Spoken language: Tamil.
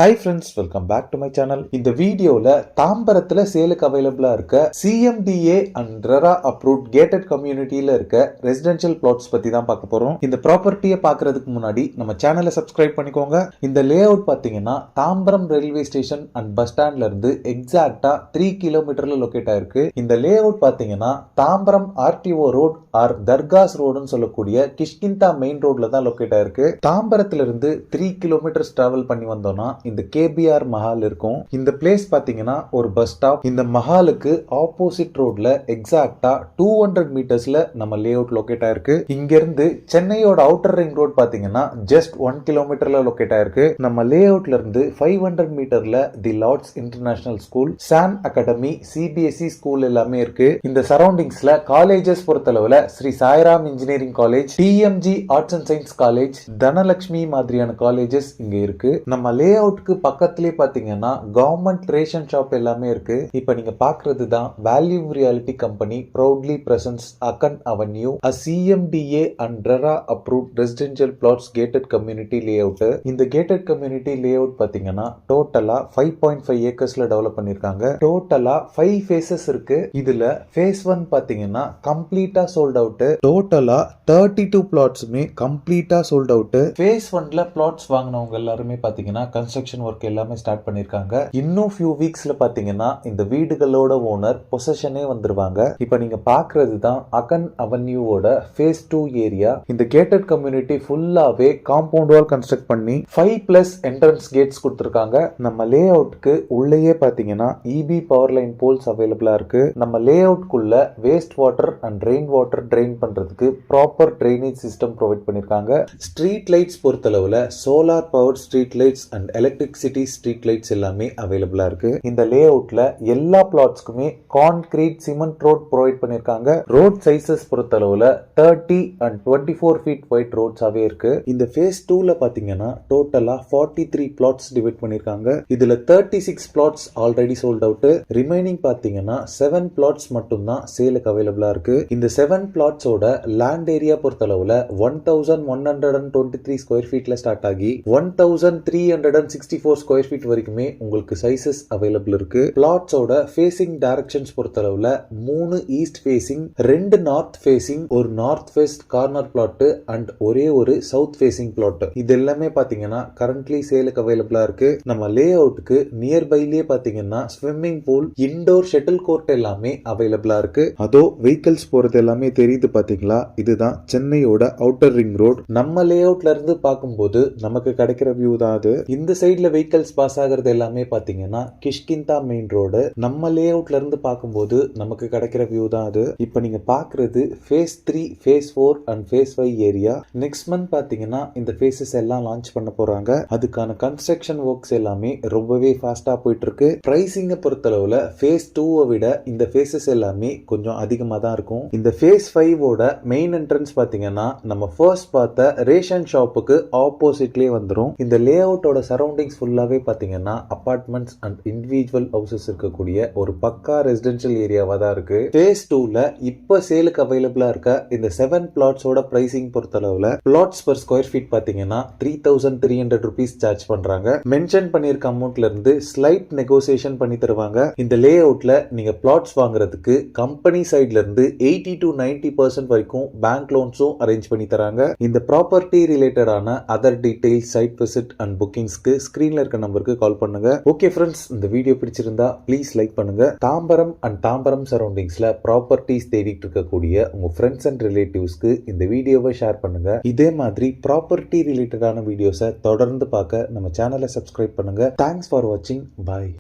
Hi friends, welcome back to my channel. இந்த வீடியோல தாம்பரத்துல சேலுக்கு அவைலபிளா இருக்க CMDA and RERA approved gated communityல இருக்க ரெசிடென்ஷியல் பிளாட்ஸ் பத்தி தான் பார்க்க போறோம். இந்த ப்ராப்பர்ட்டியை பார்க்கிறதுக்கு முன்னாடி நம்ம சேனலை சப்ஸ்கிரைப் பண்ணிக்கோங்க. இந்த லே அவுட் பாத்தீங்கன்னா Tambaram railway station and bus ஸ்டாண்ட்ல இருந்து எக்ஸாக்டா 3 கிலோமீட்டர்ல லொகேட் ஆயிருக்கு. இந்த லே அவுட் பாத்தீங்கன்னா Tambaram RTO road R dargahs ரோடுன்னு சொல்லக்கூடிய கிஷ்கிந்தா மெயின் ரோட்ல தான் லொகேட் ஆயிருக்கு. தாம்பரத்துல இருந்து 3 கிலோமீட்டர்ஸ் டிராவல் பண்ணி வந்தோம்னா இந்த KBR மஹால் இருக்கும். இந்த பிளேஸ் பாத்தீங்கன்னா ஒரு பஸ் ஸ்டாப். இந்த மஹாலுக்கு ஆப்போசிட் ரோட்ல எக்ஸாக்டா 200 மீட்டர்ஸ்ல நம்ம லே அவுட் லொகேட் ஆயிருக்கு. இங்க இருந்து சென்னையோட அவுட்டர் ரிங் ரோட் பாத்தீங்கன்னா ஜஸ்ட் 1 கிலோமீட்டர்ல லொகேட் ஆயிருக்கு. நம்ம லே அவுட்ல இருந்து 500 மீட்டர்ல தி லார்ட்ஸ் இன்டர்நேஷனல் ஸ்கூல், சான் அகாடமி, CBSE ஸ்கூல் எல்லாமே இருக்கு. இந்த சரௌண்டிங்ஸ்ல காலேஜஸ் பொறுத்தளவுல Sri Sairam engineering college, TMG arts and science college, Dhanalakshmi மாதிரியான காலேஜஸ் இங்க இருக்கு. நம்ம லே அவுட்க்கு பக்கத்திலே பாத்தீங்கன்னா கவர்மெண்ட் ரேஷன் ஷாப் எல்லாமே இருக்கு. இப்ப நீங்க பாக்குறது தான் value reality company proudly presents Akan Avenue, a CMDA and RERA approved residential plots gated community layout. இந்த gated community layout பாத்தீங்கன்னா டோட்டலா 5.5 ஏக்கர்ஸ்ல டெவலப் பண்ணிருக்காங்க. டோட்டலா 5 phases இருக்கு. இதுல phase 1 பாத்தீங்கன்னா கம்ப்ளீட்டா சோல்ட் அவுட். டோட்டலா 32 பிளாட்ஸ்மே கம்ப்ளீட்டா சோல்ட் அவுட். phase 1ல பிளாட்ஸ் வாங்குனவங்க எல்லாருமே பாத்தீங்கன்னா கன்ஸ்ட்ரக்ஷன் ஒர்க் எல்லாமே ஸ்டார்ட் பண்ணிருக்காங்க. இன்னும் ஃபியூ வீக்ஸ்ல பாத்தீங்கன்னா இந்த வீடுகளோட ஓனர் பொசஷனே வந்துருவாங்க. இப்ப நீங்க பாக்குறது தான் அகன் அவென்யூவோட ஃபேஸ் 2 ஏரியா. இந்த கேட்டட் கம்யூனிட்டி ஃபுல்லாவே காம்பவுண்ட் வால் கன்ஸ்ட்ரக்ட் பண்ணி 5+ என்ட்ரன்ஸ் கேட்ஸ் கொடுத்திருக்காங்க. நம்ம லே அவுட்க்கு உள்ளேயே பாத்தீங்கன்னா EB பவர் லைன் போல்ஸ் அவைலபிளா இருக்கு. நம்ம லே அவுட்குள்ள waste water and rain water drain பண்றதுக்கு ப்ராப்பர் ட்ரைனேஜ் சிஸ்டம் ப்ரொவைட் பண்ணிருக்காங்க. ஸ்ட்ரீட் லைட்ஸ் பொறுத்தளவுல solar power street lights and electricity street lights எல்லாமே அவைலபிளா இருக்கு. இந்த லே அவுட்ல எல்லா பிளாட்ஸ்க்குமே கான்கிரீட் சிமெண்ட் ரோட் ப்ரொவைட் பண்ணிருக்காங்க. ரோட் சைஸஸ் பொறுத்தளவுல 30 and 24 ஃபீட் வைட் ரோட்ஸாவே இருக்கு. இந்த ஃபேஸ் 2ல பாத்தீங்கன்னா டோட்டலா 43 பிளாட்ஸ் டிவைட் பண்ணிருக்காங்க. இதுல 36 flats already sold out. Remaining பாத்தீங்கன்னா 7 பிளாட்ஸ் மட்டும் தான் சேலுக்கு அவைலபிளா இருக்கு. இந்த 7 பிளாட்ஸோட லேண்ட் ஏரியா பொறுத்தளவுல 1123 ஸ்கொயர் ஃபீட்ல ஸ்டார்ட் ஆகி 1364 ஸ்கொயர் ஃபீட் வரைக்குமே உங்களுக்கு சைசஸ் அவைலபிள் இருக்கு. பிளாட்ஸோட ஃபேசிங் டைரக்ஷன்ஸ் பொறுத்தளவுல 3 ஈஸ்ட் ஃபேசிங், 2 நார்த் ஃபேசிங், ஒரு north west corner flat and ஒரே ஒரு சவுத் ஃபேசிங் பிளாட். இது எல்லாமே பாத்தீங்கன்னா கரண்ட்லி சேலுக்கு அவைலபிளா இருக்கு. நம்ம லே அவுட்க்கு நியர்பைலே பாத்தீங்கன்னா swimming pool, indoor shuttle court எல்லாமே அவைலபிளா இருக்கு. அதோ வெஹிக்கிள்ஸ் போறது எல்லாமே தெரியுது பாத்தீங்களா? இதுதான் சென்னையோட அவுட்டர் ரிங் ரோட். நம்ம லே அவுட்ல இருந்து பார்க்கும்போது நமக்கு கிடைக்கிற வியூ தான் அது. இந்த சைடுல வெஹிக்கிள்ஸ் பாஸ் ஆகிறது எல்லாமே பாத்தீங்கன்னா கிஷ்கிந்தா மெயின் ரோடு. நம்ம லே அவுட்ல இருந்து பார்க்கும்போது நமக்கு கிடைக்கிற வியூ தான் அது. இப்போ நீங்க பாக்குறது phase 3, phase 4 and phase 5 area. Next month பாத்தீங்கன்னா இந்த ஃபேசஸ் எல்லாம் லான்ச் பண்ண போறாங்க. அதுக்கான கன்ஸ்ட்ரக்ஷன் ஒர்க்ஸ் எல்லாமே ரொம்பவே ஃபாஸ்டா போயிட்டு இருக்கு. பிரைசிங்க பொறுத்தளவுல ஃபேஸ் 2 விட இந்த ஃபேசஸ் எல்லாமே கொஞ்சம் அதிகமா தான் இருக்கும். இந்த ஃபேஸ் 5ஓட மெயின் என்ட்ரன்ஸ் பாத்தீங்கன்னா நம்ம ஃபர்ஸ்ட் பார்த்த ரேஷன் ஷாப்புக்கு ஆப்போசிட்லயே வந்துரும். இந்த லே அவுட்டோட சரௌண்டிங்ஸ் ஃபுல்லாவே பாத்தீங்கன்னா அபார்ட்மெண்ட்ஸ் அண்ட் இண்டிவிஜுவல் ஹவுசஸ் இருக்கக்கூடிய ஒரு பக்கா ரெசிடென்ஷியல் ஏரியாவா தான் இருக்கு. ஃபேஸ் 2ல இப்ப சேலுக்கு அவைலபிளா இருக்க இந்த 7 பிளாட்ஸோட பிரைசிங் பொறுத்தளவுல பிளாட்ஸ் பர் ஸ்கொயர் ஃபீட் பாத்தீங்கன்னா 3300 rupees சார்ஜ் பண்றாங்க. மென்ஷன் பண்ணிருக்க அமௌண்ட்ல இருந்து ஸ்லைட் நெகோசியேஷன் பண்ணி தருவாங்க. இந்த லே அவுட்ல நீங்க பிளாட்ஸ் வாங்குறதுக்கு கம்பெனி சைட்ல இருந்து 80 to 90% வரைக்கும் பேங்க் லோன்ஸும் அரேஞ்ச் பண்ணி தராங்க. இந்த ப்ராப்பர்ட்டி ரிலேட்டடான other details, site visit and புக்கிங்ஸ்க்கு ஸ்கிரீன்ல இருக்க நம்பருக்கு கால் பண்ணுங்க. ஓகே ஃப்ரெண்ட்ஸ், இந்த வீடியோ பிடிச்சிருந்தா ப்ளீஸ் லைக் பண்ணுங்க. தாம்பரம் அண்ட் தாம்பரம் சரௌண்டிங்ஸ்ல ப்ராப்பர்ட்டிஸ் தேடிட்டு இருக்கக்கூடிய உங்க ஃப்ரெண்ட்ஸ் அண்ட் ரிலேட்டிவ்ஸ்க்கு இந்த வீடியோவை ஷேர் பண்ணுங்க. இதே மாதிரி ப்ராப்பர்ட்டி ரிலேட்டடான வீடியோஸை தொடர்ந்து பார்க்க நம்ம சேனலை சப்ஸ்கிரைப் பண்ணுங்க. தேங்க்ஸ் ஃபார் வாட்சிங். பாய்.